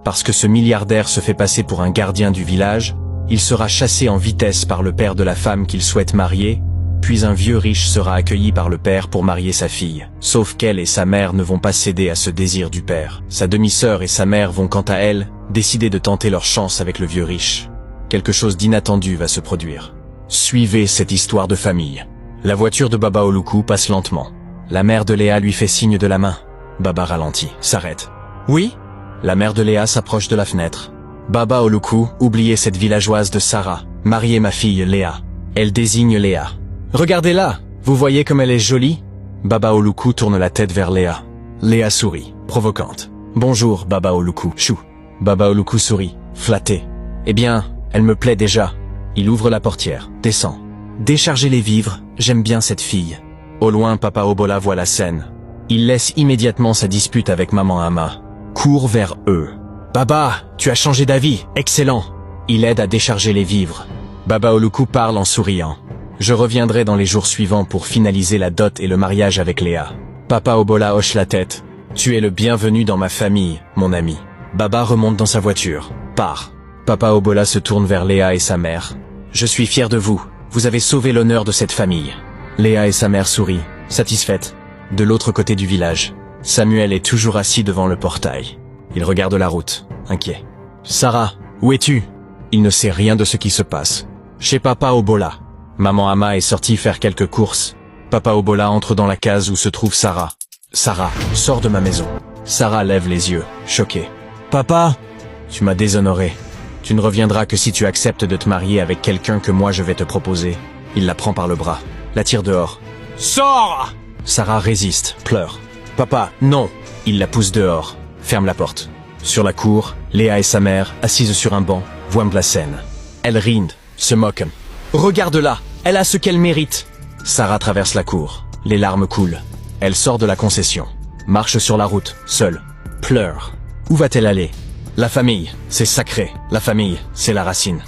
Parce que ce milliardaire se fait passer pour un gardien du village, il sera chassé en vitesse par le père de la femme qu'il souhaite marier, puis un vieux riche sera accueilli par le père pour marier sa fille. Sauf qu'elle et sa mère ne vont pas céder à ce désir du père. Sa demi-sœur et sa mère vont quant à elles, décider de tenter leur chance avec le vieux riche. Quelque chose d'inattendu va se produire. Suivez cette histoire de famille. La voiture de Baba Oluku passe lentement. La mère de Léa lui fait signe de la main. Baba ralentit, s'arrête. Oui? La mère de Léa s'approche de la fenêtre. Baba Oluku, oubliez cette villageoise de Sarah. Mariez ma fille Léa. Elle désigne Léa. Regardez-la, vous voyez comme elle est jolie? Baba Oluku tourne la tête vers Léa. Léa sourit, provocante. Bonjour, Baba Oluku, chou. Baba Oluku sourit, flatté. Eh bien, elle me plaît déjà. Il ouvre la portière, descend. Déchargez les vivres, j'aime bien cette fille. Au loin, Papa Obola voit la scène. Il laisse immédiatement sa dispute avec Maman Ama. Court vers eux. Baba, tu as changé d'avis, excellent. Il aide à décharger les vivres. Baba Oluku parle en souriant. Je reviendrai dans les jours suivants pour finaliser la dot et le mariage avec Léa. Papa Obola hoche la tête. Tu es le bienvenu dans ma famille, mon ami. Baba remonte dans sa voiture. Part. Papa Obola se tourne vers Léa et sa mère. Je suis fier de vous. Vous avez sauvé l'honneur de cette famille. Léa et sa mère sourient, satisfaites. De l'autre côté du village, Samuel est toujours assis devant le portail. Il regarde la route, inquiet. Sarah, où es-tu? Il ne sait rien de ce qui se passe. Chez Papa Obola. Maman Ama est sortie faire quelques courses. Papa Obola entre dans la case où se trouve Sarah. Sarah, sors de ma maison. Sarah lève les yeux, choquée. Papa, tu m'as déshonoré. Tu ne reviendras que si tu acceptes de te marier avec quelqu'un que moi je vais te proposer. Il la prend par le bras, la tire dehors. Sors! Sarah résiste, pleure. Papa, non! Il la pousse dehors, ferme la porte. Sur la cour, Léa et sa mère, assises sur un banc, voient la scène. Elles rient, se moquent. Regarde-la, elle a ce qu'elle mérite. Sarah traverse la cour, les larmes coulent. Elle sort de la concession, marche sur la route, seule, pleure. Où va-t-elle aller? La famille, c'est sacré. La famille, c'est la racine.